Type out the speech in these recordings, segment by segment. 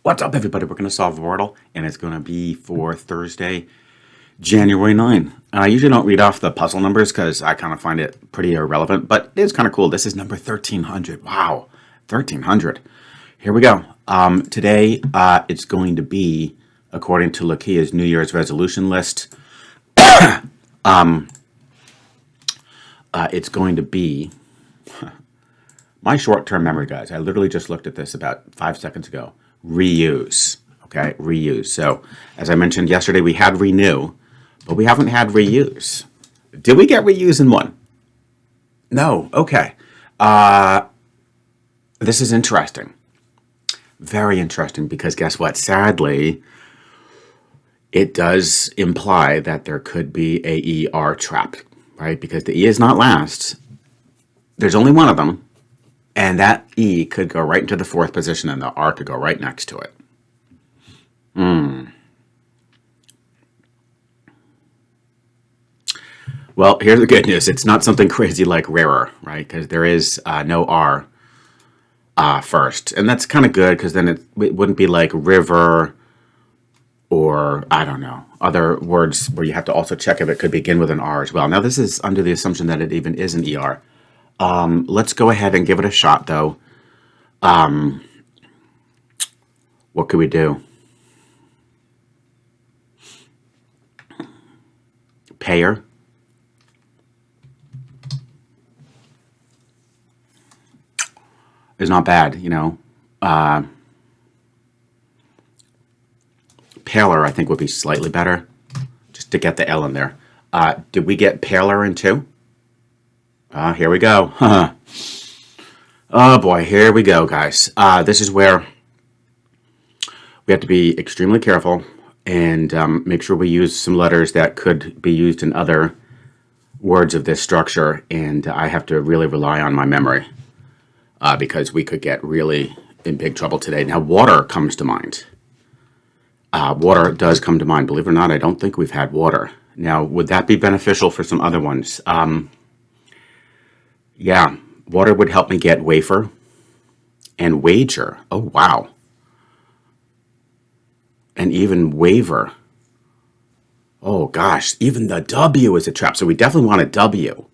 What's up, everybody? We're going to solve Wordle, and it's going to be for Thursday, January 9. And I usually don't read off the puzzle numbers because I kind of find it pretty irrelevant, but it is kind of cool. This is number 1300. Wow, 1300. Here we go. Today, it's going to be, according to Lakia's New Year's resolution list, it's going to be my short-term memory, guys. I literally just looked at this about 5 seconds ago. Reuse. Okay, reuse. So, as I mentioned yesterday, we had renew, but we haven't had reuse. Did we get reuse in one? No. Okay. This is interesting. Very interesting, because guess what? Sadly, it does imply that there could be a ER trap, right? Because the E is not last. There's only one of them. And that E could go right into the fourth position, and the R could go right next to it. Well, here's the good news. It's not something crazy like rarer, right? Because there is no R first. And that's kind of good, because then it wouldn't be like river or, I don't know, other words where you have to also check if it could begin with an R as well. Now, this is under the assumption that it even is an ER. Let's go ahead and give it a shot, though. What could we do? Payer. Is not bad, you know. Paler, I think, would be slightly better, just to get the L in there. Did we get paler in two? Here we go. Oh boy, here we go, guys. This is where we have to be extremely careful and make sure we use some letters that could be used in other words of this structure. And I have to really rely on my memory because we could get really in big trouble today. Now, water comes to mind. Water does come to mind. Believe it or not, I don't think we've had water. Now, would that be beneficial for some other ones? Yeah, water would help me get wafer and wager. Oh, wow. And even waiver. Oh, gosh, even the W is a trap. So we definitely want a W.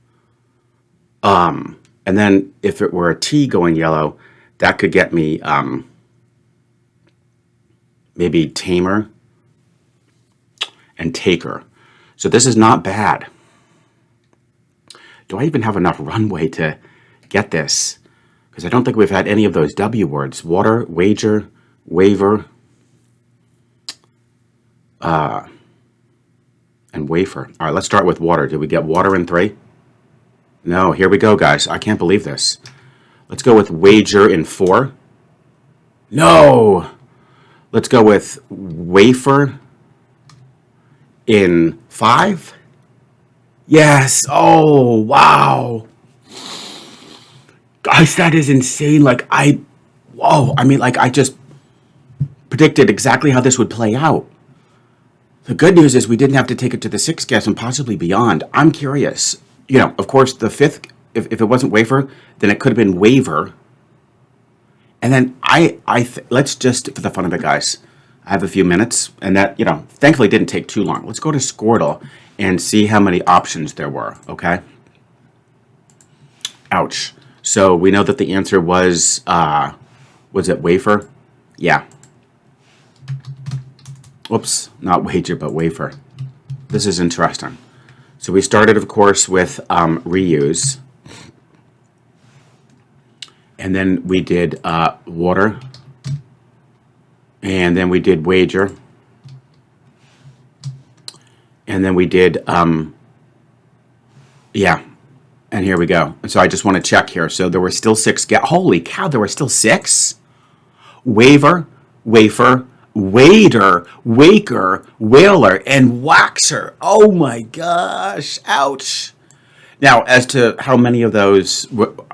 And then if it were a T going yellow, that could get me maybe tamer and taker. So this is not bad. Do I even have enough runway to get this? Because I don't think we've had any of those W words. Water, wager, waiver, and wafer. All right, let's start with water. Did we get water in 3? No, here we go, guys. I can't believe this. Let's go with wager in 4. No! Let's go with wafer in 5. Yes. Oh, wow. Guys, that is insane. Whoa. I mean, I just predicted exactly how this would play out. The good news is we didn't have to take it to the 6th guess and possibly beyond. I'm curious. You know, of course, the 5th, if it wasn't wafer, then it could have been waiver. And then let's just, for the fun of it, guys, I have a few minutes, and that, you know, thankfully didn't take too long. Let's go to Squirtle and see how many options there were, okay? Ouch. So we know that the answer was it wafer? Yeah. Oops, not wager, but wafer. This is interesting. So we started, of course, with reuse. And then we did water. And then we did wager. And then we did, yeah, and here we go. And so I just want to check here. So there were still 6. Holy cow, there were still 6? Waver, wafer, wader, waker, whaler, and waxer. Oh my gosh, ouch. Now, as to how many of those,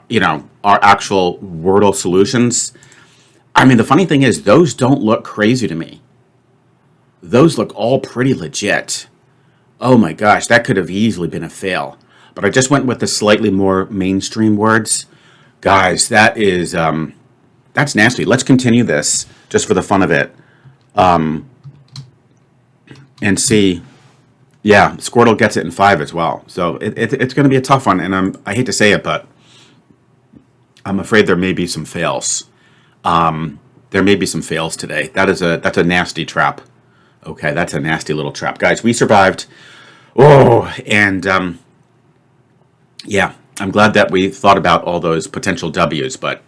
you know, are actual Wordle solutions, I mean, the funny thing is those don't look crazy to me. Those look all pretty legit. Oh my gosh, that could have easily been a fail. But I just went with the slightly more mainstream words. Guys, that is That's nasty. Let's continue this just for the fun of it, and see. Yeah, Squirtle gets it in 5 as well. So it's going to be a tough one, and I hate to say it, but I'm afraid there may be some fails. There may be some fails today. That's a nasty trap. Okay, that's a nasty little trap, guys. We survived. Oh, and yeah, I'm glad that we thought about all those potential W's, but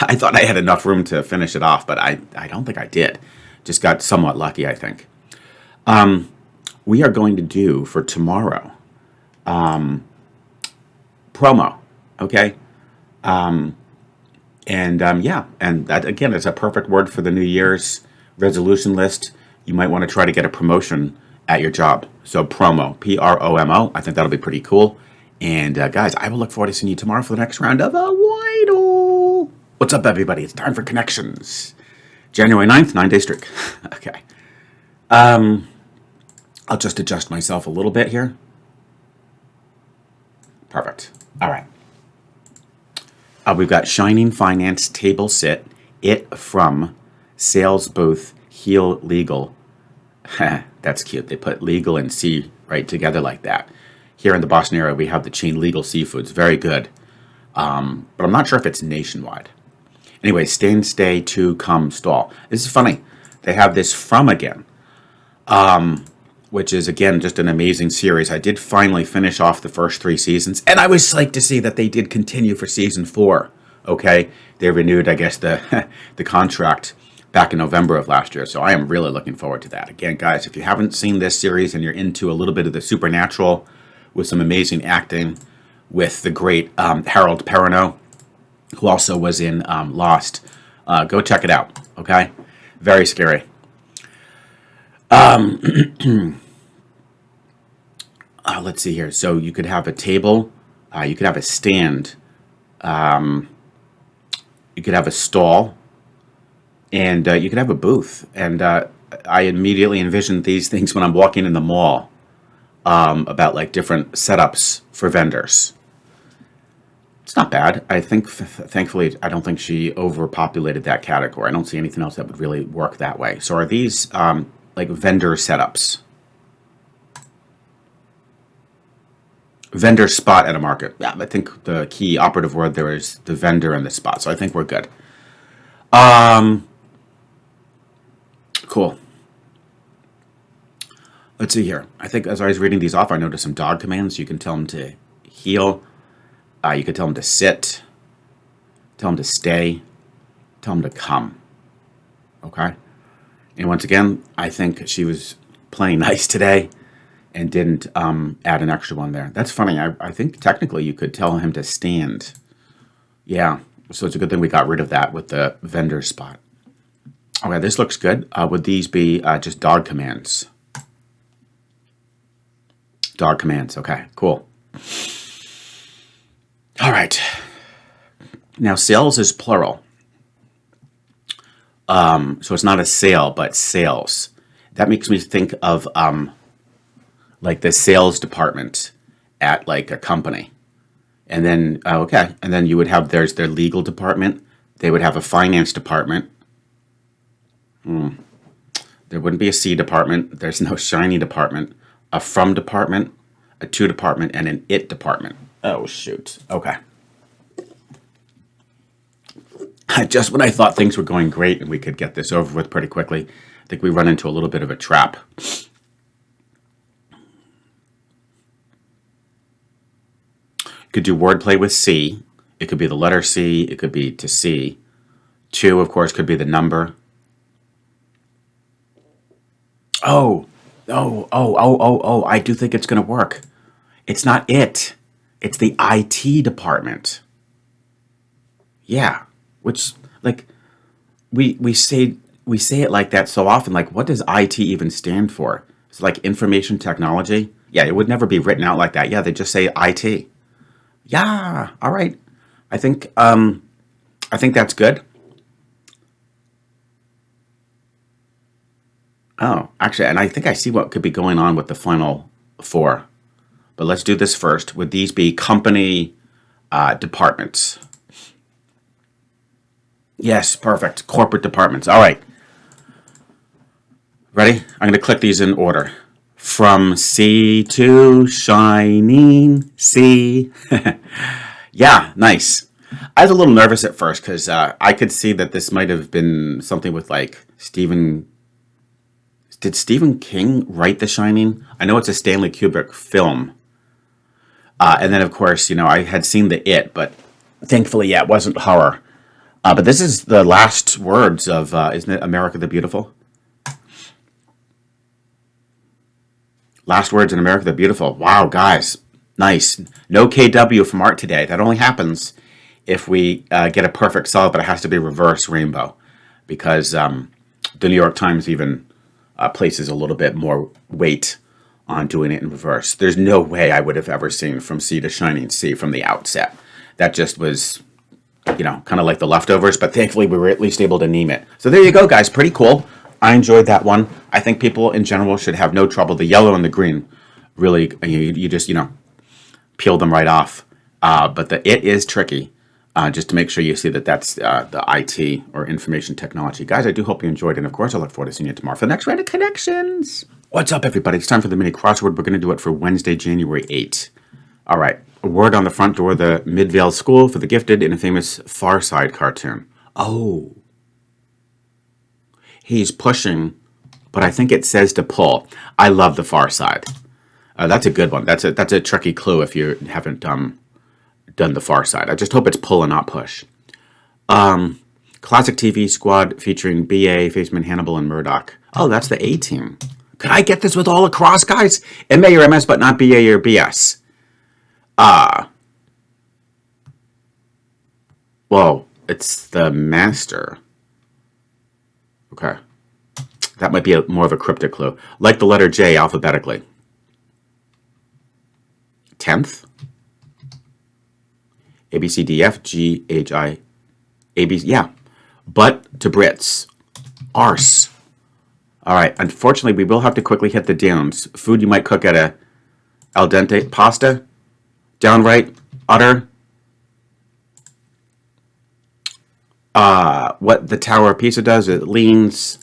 I thought I had enough room to finish it off, but I don't think I did. Just got somewhat lucky, I think. We are going to do for tomorrow promo, okay? Yeah, and that again is a perfect word for the New Year's resolution list. You might want to try to get a promotion at your job. So promo, Promo. I think that'll be pretty cool. And guys, I will look forward to seeing you tomorrow for the next round of a Wordle. What's up, everybody? It's time for connections. January 9th, 9-day streak. Okay. I'll just adjust myself a little bit here. Perfect. All right. We've got Shining Finance Table Sit, It From, Sales Booth, Heal Legal. That's cute. They put legal and C right together like that. Here in the Boston area, we have the chain Legal Seafoods. Very good. But I'm not sure if it's nationwide. Anyway, Stand, Stay, To, Come, Stall. This is funny. They have this From again, which is, again, just an amazing series. I did finally finish off the first 3 seasons, and I was psyched to see that they did continue for season 4. Okay? They renewed, I guess, the the contract back in November of last year, so I am really looking forward to that. Again, guys, if you haven't seen this series and you're into a little bit of the supernatural with some amazing acting with the great Harold Perrineau, who also was in Lost, go check it out, okay? Very scary. Let's see here. So you could have a table, you could have a stand, you could have a stall, and you could have a booth. And I immediately envisioned these things when I'm walking in the mall, about like different setups for vendors. It's not bad. I think, thankfully, I don't think she overpopulated that category. I don't see anything else that would really work that way. So are these like vendor setups? Vendor spot at a market. Yeah, I think the key operative word there is the vendor and the spot. So I think we're good. Cool. Let's see here. I think as I was reading these off, I noticed some dog commands. You can tell them to heel. You could tell them to sit. Tell them to stay. Tell them to come. Okay? And once again, I think she was playing nice today and didn't add an extra one there. That's funny. I think technically you could tell him to stand. Yeah. So it's a good thing we got rid of that with the vendor spot. Okay, this looks good. Would these be just dog commands? Dog commands. Okay, cool. All right. Now, sales is plural. So it's not a sale, but sales. That makes me think of like the sales department at like a company. And then, okay, and then you would have, there's their legal department. They would have a finance department. There wouldn't be a C department. There's no shiny department. A from department, a to department, and an it department. Oh, shoot. Okay. Just when I thought things were going great and we could get this over with pretty quickly, I think we run into a little bit of a trap. Could do wordplay with C. It could be the letter C. It could be to C. 2, of course, could be the number. Oh, I do think it's going to work. It's not it. It's the IT department. Yeah, which, like, we say it like that so often. Like, what does IT even stand for? It's like information technology. Yeah, it would never be written out like that. Yeah, they just say IT. Yeah, all right. I think that's good. Oh, actually, and I think I see what could be going on with the final 4. But let's do this first. Would these be company departments? Yes, perfect. Corporate departments. All right. Ready? I'm going to click these in order. From sea to shining sea. Yeah, nice. I was a little nervous at first because I could see that this might have been something with like Stephen. Did Stephen King write The Shining? I know it's a Stanley Kubrick film. And then, of course, I had seen the It, but thankfully, yeah, it wasn't horror. But this is the last words of, isn't it America the Beautiful? Last words in America the Beautiful. Wow, guys. Nice. No KW from art today. That only happens if we get a perfect solve, but it has to be reverse rainbow. Because the New York Times even places a little bit more weight on doing it in reverse. There's no way I would have ever seen From Sea to Shining Sea from the outset. That just was, kind of like The Leftovers, but thankfully we were at least able to name it. So there you go, guys. Pretty cool. I enjoyed that one. I think people in general should have no trouble. The yellow and the green, really, you just, peel them right off. But the It is tricky. Just to make sure you see that that's the IT or information technology. Guys, I do hope you enjoyed, and of course, I look forward to seeing you tomorrow for the next round of connections. What's up, everybody? It's time for the mini crossword. We're going to do it for Wednesday, January 8th. All right. A word on the front door of the Midvale School for the Gifted in a famous Far Side cartoon. Oh. He's pushing, but I think it says to pull. I love the Far Side. That's a good one. That's a tricky clue if you haven't done the Far Side. I just hope it's pull and not push. Classic TV squad featuring B.A., Faceman, Hannibal, and Murdoch. Oh, that's the A-Team. Could I get this with all across, guys? MA or MS, but not BA or BS. Whoa, it's the Master. Okay. That might be more of a cryptic clue. Like the letter J alphabetically. 10th? A, B, C, D, F, G, H, I, A, B, yeah. But to Brits. Arse. All right. Unfortunately, we will have to quickly hit the downs. Food you might cook at a al dente pasta. Downright. Utter. What the Tower of Pisa does, it leans.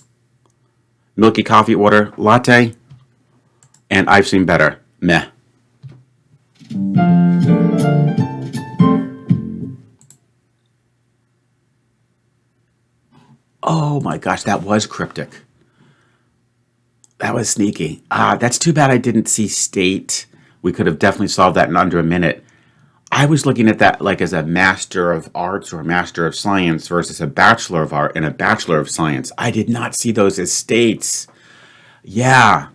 Milky coffee order. Latte. And I've seen better. Meh. Oh my gosh, that was cryptic. That was sneaky. That's too bad I didn't see state. We could have definitely solved that in under a minute. I was looking at that like as a Master of Arts or a Master of Science versus a Bachelor of Art and a Bachelor of Science. I did not see those as states. Yeah.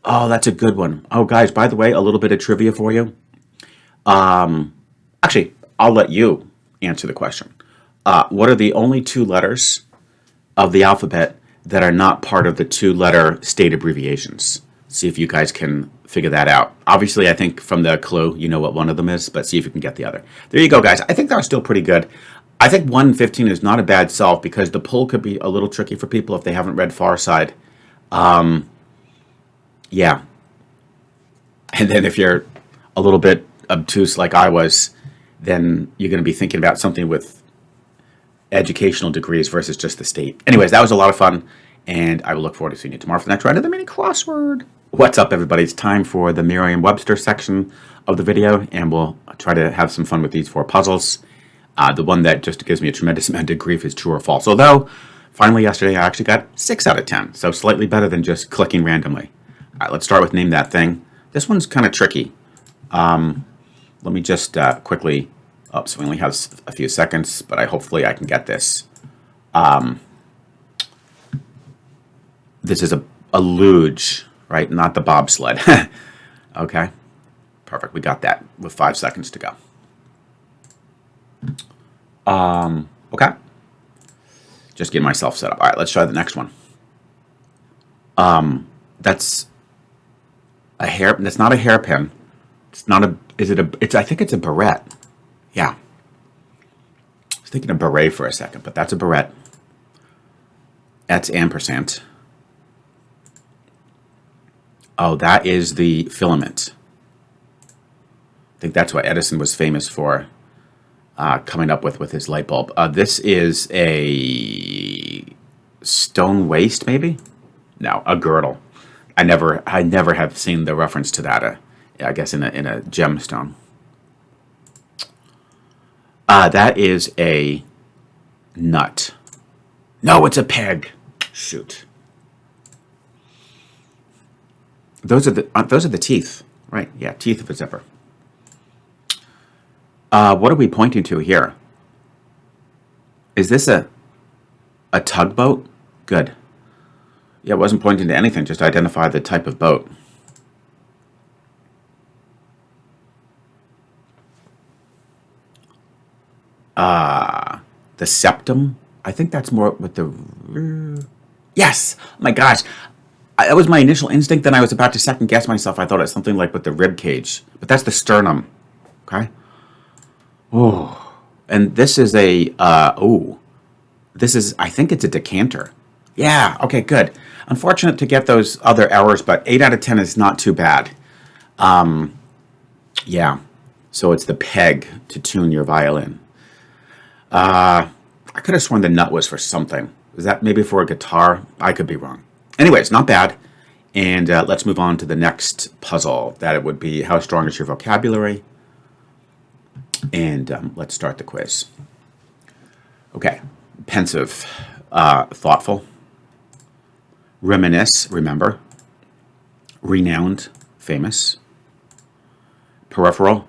Oh, that's a good one. Oh, guys, by the way, a little bit of trivia for you. Actually, I'll let you answer the question. What are the only two letters of the alphabet that are not part of the two-letter state abbreviations? See if you guys can figure that out. Obviously, I think from the clue, you know what one of them is, but see if you can get the other. There you go, guys. I think that was still pretty good. I think 115 is not a bad solve because the pull could be a little tricky for people if they haven't read Far Side. Yeah. And then if you're a little bit obtuse like I was, then you're going to be thinking about something with educational degrees versus just the state. Anyways, that was a lot of fun, and I will look forward to seeing you tomorrow for the next round of the mini crossword. What's up, everybody? It's time for the Merriam Webster section of the video, and we'll try to have some fun with these four puzzles. The one that just gives me a tremendous amount of grief is true or false. Although, finally yesterday I actually got 6 out of 10, so slightly better than just clicking randomly. All right, let's start with name that thing. This one's kind of tricky. Let me just quickly... Oh, so we only have a few seconds, but hopefully I can get this. This is a luge, right? Not the bobsled. Okay, perfect. We got that with 5 seconds to go. Okay. Just getting myself set up. All right, let's try the next one. That's a hair. That's not a hairpin. It's not a. Is it a? It's. I think it's a barrette. Yeah. I was thinking of beret for a second, but that's a barrette. That's ampersand. Oh, that is the filament. I think that's what Edison was famous for. coming up with his light bulb. This is a stone waist, maybe? No, a girdle. I never have seen the reference to that. I guess in a gemstone. That is a nut. No, it's a peg. Shoot. Those are the teeth, right? Yeah, teeth of a zipper. What are we pointing to here? Is this a tugboat? Good. Yeah, it wasn't pointing to anything, just identify the type of boat. The septum? I think that's more with the... Yes! Oh my gosh! That was my initial instinct, then I was about to second guess myself. I thought it was something like with the rib cage. But that's the sternum. Okay? Oh. And this is a... This is... I think it's a decanter. Yeah, okay, good. Unfortunate to get those other errors, but 8 out of 10 is not too bad. Yeah. So it's the peg to tune your violin. I could have sworn the nut was for something. Is that maybe for a guitar? I could be wrong. Anyways, not bad. And let's move on to the next puzzle. That it would be, how strong is your vocabulary? And let's start the quiz. Okay. Pensive, thoughtful. Reminisce, remember. Renowned, famous. Peripheral,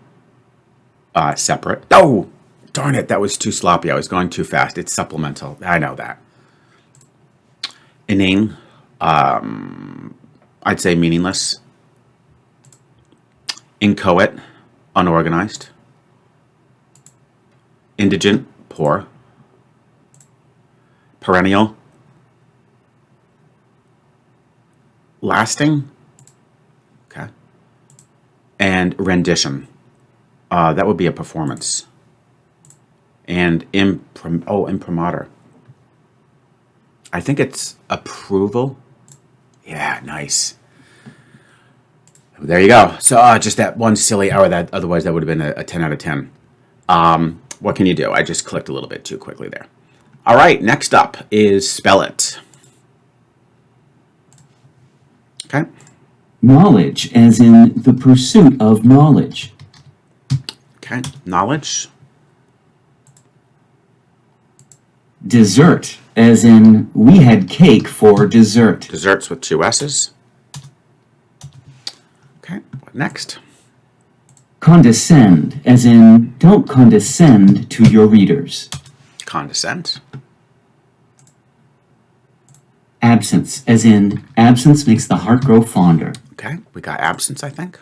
separate. Oh! Darn it, that was too sloppy. I was going too fast. It's supplemental. I know that. Inane, I'd say meaningless. Inchoate, unorganized. Indigent, poor. Perennial. Lasting. Okay. And rendition. That would be a performance. And imprimatur. I think it's approval. Yeah, nice. There you go. So just that one silly error. That otherwise that would have been a 10 out of 10. What can you do? I just clicked a little bit too quickly there. All right, next up is spell it. Okay. Knowledge, as in the pursuit of knowledge. Okay, knowledge. Dessert, as in we had cake for dessert. Desserts with 2 S's. Okay, what next? Condescend, as in don't condescend to your readers. Condescend. Absence, as in absence makes the heart grow fonder. Okay, we got absence, I think.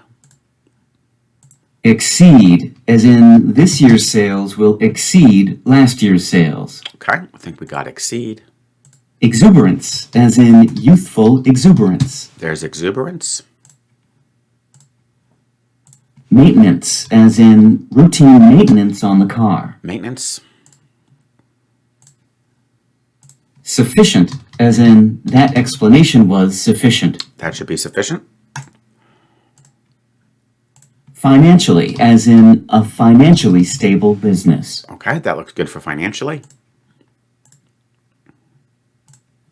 Exceed, as in this year's sales will exceed last year's sales. Okay, I think we got exceed. Exuberance, as in youthful exuberance. There's exuberance. Maintenance, as in routine maintenance on the car. Maintenance. Sufficient, as in that explanation was sufficient. That should be sufficient. Financially, as in a financially stable business. Okay, that looks good for financially.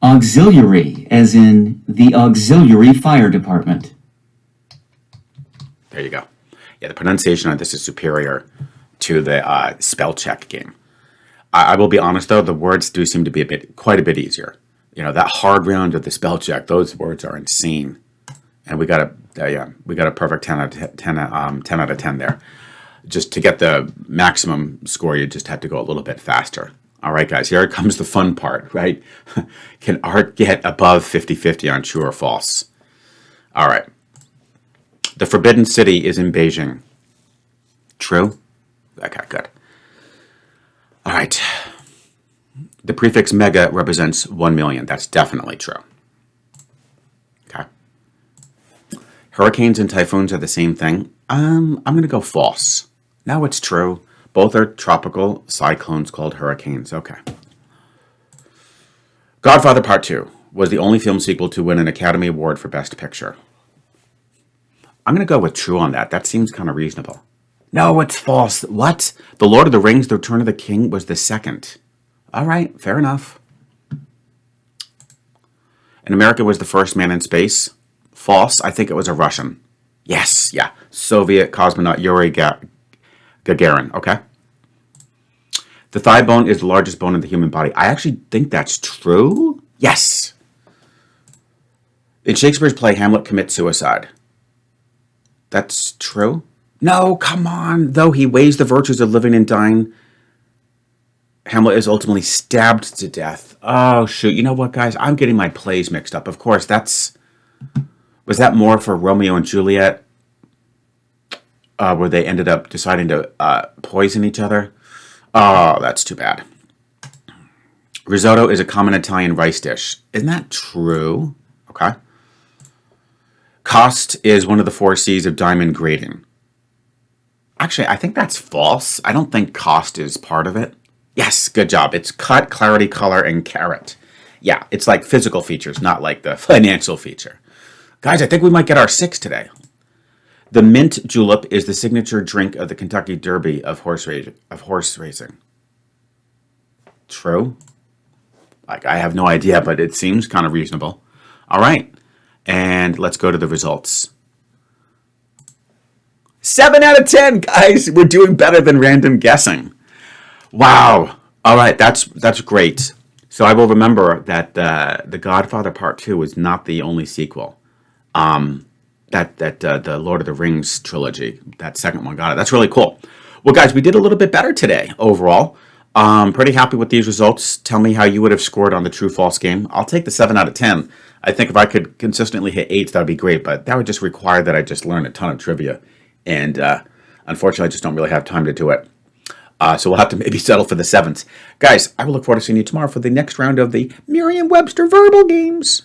Auxiliary, as in the auxiliary fire department. There you go. Yeah, the pronunciation on this is superior to the spell check game. I will be honest though, the words do seem to be quite a bit easier. You know, that hard round of the spell check, those words are insane. And we got a perfect 10 out of 10 there. Just to get the maximum score, you just had to go a little bit faster. All right, guys, here comes the fun part, right? Can art get above 50-50 on true or false? All right. The Forbidden City is in Beijing. True? Okay, good. All right. The prefix mega represents 1 million. That's definitely true. Okay. Hurricanes and typhoons are the same thing. I'm going to go false. No, it's true. Both are tropical cyclones called hurricanes. Okay. Godfather Part 2 was the only film sequel to win an Academy Award for Best Picture. I'm going to go with true on that. That seems kind of reasonable. No, it's false. What? The Lord of the Rings, The Return of the King was the second. All right, fair enough. And America was the first man in space. False. I think it was a Russian. Yes, yeah. Soviet cosmonaut Yuri Gagarin. Okay. The thigh bone is the largest bone in the human body. I actually think that's true. Yes. In Shakespeare's play, Hamlet commits suicide. That's true? No, come on. Though he weighs the virtues of living and dying, Hamlet is ultimately stabbed to death. Oh, shoot. You know what, guys? I'm getting my plays mixed up. Of course, was that more for Romeo and Juliet, where they ended up deciding to poison each other? Oh, that's too bad. Risotto is a common Italian rice dish. Isn't that true? Okay. Cost is one of the 4 C's of diamond grading. Actually, I think that's false. I don't think cost is part of it. Yes, good job. It's cut, clarity, color, and carat. Yeah, it's like physical features, not like the financial feature. Guys, I think we might get our 6 today. The mint julep is the signature drink of the Kentucky Derby of horse racing. True? Like, I have no idea, but it seems kind of reasonable. All right, and let's go to the results. 7 out of 10, guys. We're doing better than random guessing. Wow. All right, that's great. So I will remember that The Godfather Part 2 is not the only sequel. The Lord of the Rings trilogy, that second one got it. That's really cool. Well, guys, we did a little bit better today overall. Pretty happy with these results. Tell me how you would have scored on the true-false game. I'll take the 7 out of 10. I think if I could consistently hit 8s, that would be great, but that would just require that I just learn a ton of trivia. And unfortunately, I just don't really have time to do it. So we'll have to maybe settle for the 7s. Guys, I will look forward to seeing you tomorrow for the next round of the Merriam-Webster verbal games.